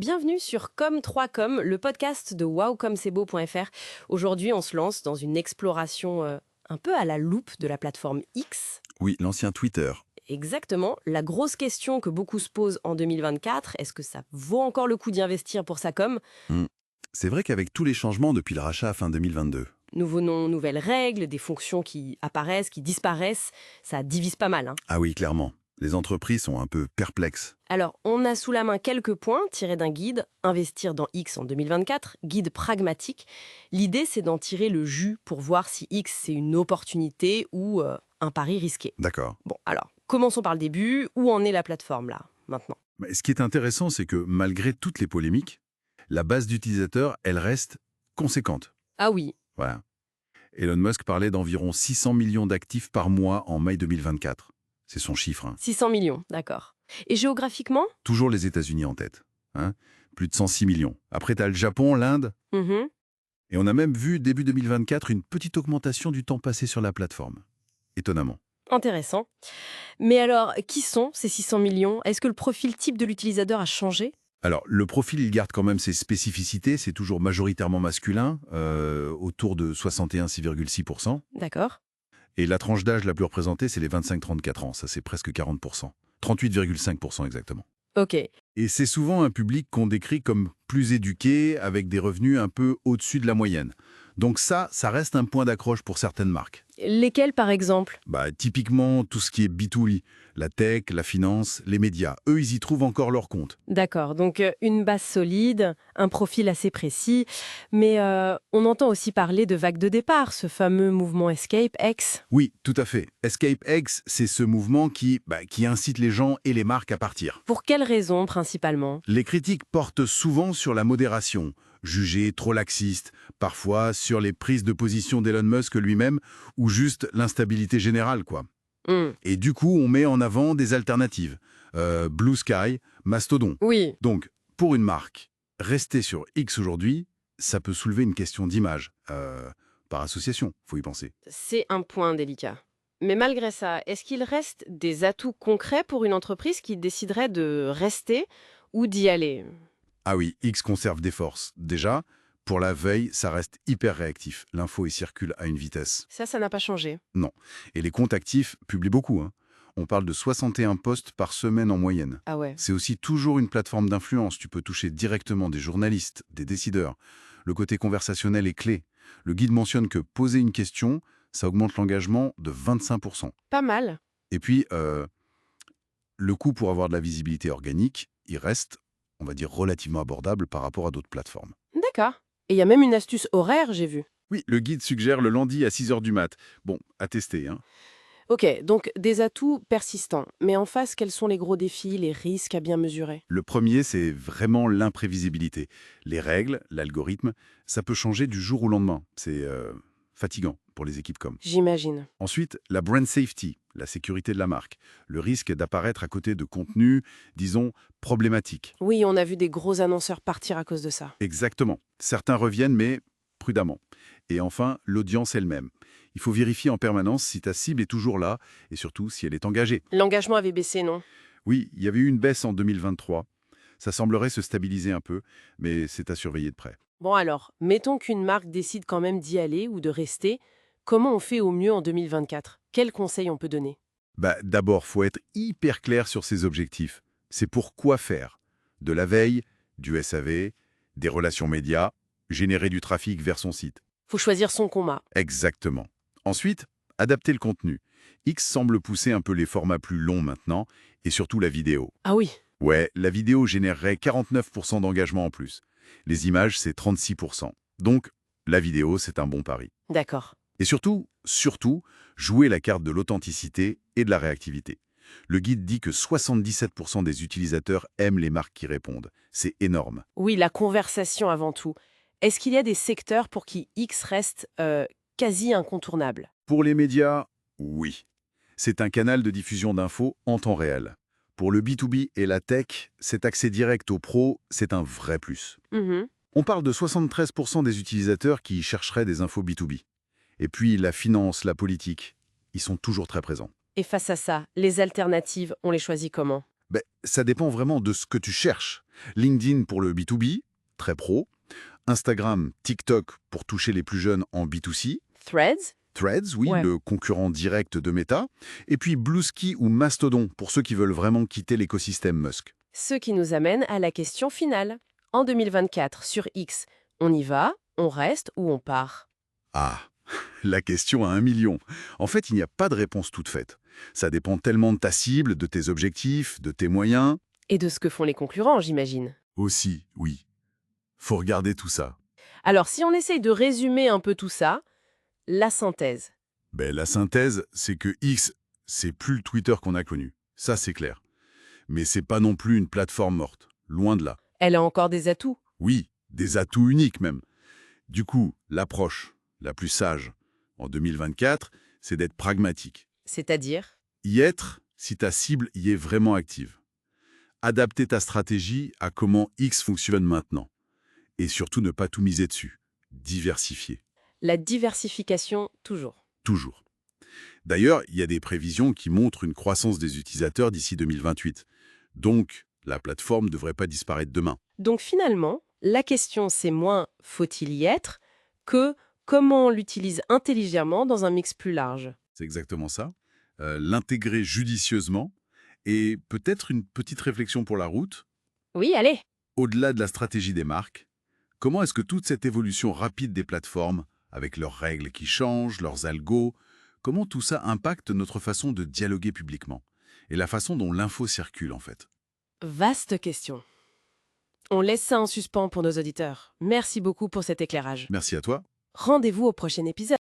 Bienvenue sur Comme3Com, le podcast de wowcomcebo.fr. Aujourd'hui, on se lance dans une exploration un peu à la loupe de la plateforme X. Oui, l'ancien Twitter. Exactement. La grosse question que beaucoup se posent en 2024, est-ce que ça vaut encore le coup d'y investir pour sa com? Hmm. C'est vrai qu'avec tous les changements depuis le rachat à fin 2022, Nouveaux noms, nouvelles règles, des fonctions qui apparaissent, qui disparaissent, ça divise pas mal, hein. ah oui, clairement, les entreprises sont un peu perplexes. Alors, on a sous la main quelques points tirés d'un guide, Investir dans X en 2024, guide pragmatique. L'idée, c'est d'en tirer le jus pour voir si X, c'est une opportunité ou un pari risqué. D'accord. Bon, alors, commençons par le début. Où en est la plateforme, là, maintenant? Mais ce qui est intéressant, c'est que malgré toutes les polémiques, la base d'utilisateurs, elle reste conséquente. Ah oui, Voilà. Elon Musk parlait d'environ 600 millions d'actifs par mois en mai 2024. C'est son chiffre, hein. 600 millions, d'accord. Et géographiquement? Toujours les États-Unis en tête, hein. Plus de 106 millions. Après, tu as le Japon, l'Inde, Mhm. et on a même vu début 2024 une petite augmentation du temps passé sur la plateforme. Étonnamment. Intéressant. Mais alors, qui sont ces 600 millions? Est-ce que le profil type de l'utilisateur a changé? Alors, le profil, il garde quand même ses spécificités. C'est toujours majoritairement masculin, autour de 61,6%. D'accord. Et la tranche d'âge la plus représentée, c'est les 25-34 ans. Ça, c'est presque 40%. 38,5% exactement. Ok. Et c'est souvent un public qu'on décrit comme plus éduqué, avec des revenus un peu au-dessus de la moyenne. Donc ça reste un point d'accroche pour certaines marques. Lesquels, par exemple? Typiquement, tout ce qui est B2B, la tech, la finance, les médias, eux, ils y trouvent encore leur compte. D'accord, donc une base solide, un profil assez précis, mais on entend aussi parler de vague de départ, ce fameux mouvement Escape X. Oui, tout à fait. Escape X, c'est ce mouvement qui incite les gens et les marques à partir. Pour quelles raisons principalement? Les critiques portent souvent sur la modération, jugée trop laxiste, parfois sur les prises de position d'Elon Musk lui-même, ou juste l'instabilité générale, quoi. Hmm. Et du coup, on met en avant des alternatives. Blue Sky, Mastodon. Oui, Donc, pour une marque, rester sur X aujourd'hui, ça peut soulever une question d'image. Par association, faut y penser. c'est un point délicat. Mais malgré ça, est-ce qu'il reste des atouts concrets pour une entreprise qui déciderait de rester ou d'y aller? Ah oui, X conserve des forces. Déjà, pour la veille, ça reste hyper réactif. L'info y circule à une vitesse. Ça n'a pas changé. Non. Et les comptes actifs publient beaucoup, hein. On parle de 61 posts par semaine en moyenne. Ah ouais. C'est aussi toujours une plateforme d'influence. Tu peux toucher directement des journalistes, des décideurs. Le côté conversationnel est clé. Le guide mentionne que poser une question, ça augmente l'engagement de 25%. Pas mal. Et puis, le coût pour avoir de la visibilité organique, il reste, on va dire, relativement abordable par rapport à d'autres plateformes. D'accord. Et il y a même une astuce horaire, j'ai vu. Oui, le guide suggère le lundi à 6 heures du mat. Bon, à tester, hein. Ok, donc des atouts persistants. Mais en face, quels sont les gros défis, les risques à bien mesurer? Le premier, c'est vraiment l'imprévisibilité. Les règles, l'algorithme, ça peut changer du jour au lendemain. C'est fatigant pour les équipes com. J'imagine. Ensuite, la brand safety, la sécurité de la marque. Le risque d'apparaître à côté de contenus, disons, problématiques. Oui, on a vu des gros annonceurs partir à cause de ça. Exactement. Certains reviennent, mais prudemment. Et enfin, l'audience elle-même. Il faut vérifier en permanence si ta cible est toujours là et surtout si elle est engagée. L'engagement avait baissé, non? Oui, il y avait eu une baisse en 2023. Ça semblerait se stabiliser un peu, mais c'est à surveiller de près. Bon alors, mettons qu'une marque décide quand même d'y aller ou de rester. Comment on fait au mieux en 2024? Quels conseils on peut donner? D'abord, faut être hyper clair sur ses objectifs. C'est pour quoi faire. De la veille, du SAV, des relations médias, générer du trafic vers son site. Faut choisir son combat. Exactement. Ensuite, adapter le contenu. X semble pousser un peu les formats plus longs maintenant, et surtout la vidéo. Ah oui, Ouais, la vidéo générerait 49% d'engagement en plus. Les images, c'est 36%. Donc, la vidéo, c'est un bon pari. d'accord. Et surtout, jouer la carte de l'authenticité et de la réactivité. Le guide dit que 77% des utilisateurs aiment les marques qui répondent. C'est énorme. Oui, la conversation avant tout. Est-ce qu'il y a des secteurs pour qui X reste quasi incontournable? Pour les médias, oui. C'est un canal de diffusion d'infos en temps réel. Pour le B2B et la tech, cet accès direct aux pros, c'est un vrai plus. Mhm. On parle de 73% des utilisateurs qui chercheraient des infos B2B. Et puis la finance, la politique, ils sont toujours très présents. Et face à ça, les alternatives, on les choisit comment? Ça dépend vraiment de ce que tu cherches. LinkedIn pour le B2B, très pro. Instagram, TikTok pour toucher les plus jeunes en B2C. Threads? Threads, oui, Ouais. le concurrent direct de Meta. Et puis Bluesky ou Mastodon pour ceux qui veulent vraiment quitter l'écosystème Musk. Ce qui nous amène à la question finale. En 2024, sur X, on y va, on reste ou on part? Ah, la question à 1 million. En fait, il n'y a pas de réponse toute faite. Ça dépend tellement de ta cible, de tes objectifs, de tes moyens. Et de ce que font les concurrents, j'imagine. Aussi, oui. Faut regarder tout ça. Alors, si on essaye de résumer un peu tout ça, la synthèse. La synthèse, c'est que X, c'est plus le Twitter qu'on a connu. Ça, c'est clair. Mais c'est pas non plus une plateforme morte. Loin de là. Elle a encore des atouts. Oui, des atouts uniques même. Du coup, l'approche la plus sage en 2024, c'est d'être pragmatique. C'est-à-dire? Y être si ta cible y est vraiment active. Adapter ta stratégie à comment X fonctionne maintenant. Et surtout ne pas tout miser dessus. Diversifier. La diversification, toujours. Toujours. D'ailleurs, il y a des prévisions qui montrent une croissance des utilisateurs d'ici 2028. Donc, la plateforme ne devrait pas disparaître demain. Donc finalement, la question c'est moins faut-il y être que comment on l'utilise intelligemment dans un mix plus large. C'est exactement ça. L'intégrer judicieusement et peut-être une petite réflexion pour la route. Oui, allez. Au-delà de la stratégie des marques, comment est-ce que toute cette évolution rapide des plateformes, avec leurs règles qui changent, leurs algos, comment tout ça impacte notre façon de dialoguer publiquement et la façon dont l'info circule en fait? Vaste question. On laisse ça en suspens pour nos auditeurs. Merci beaucoup pour cet éclairage. Merci à toi. Rendez-vous au prochain épisode.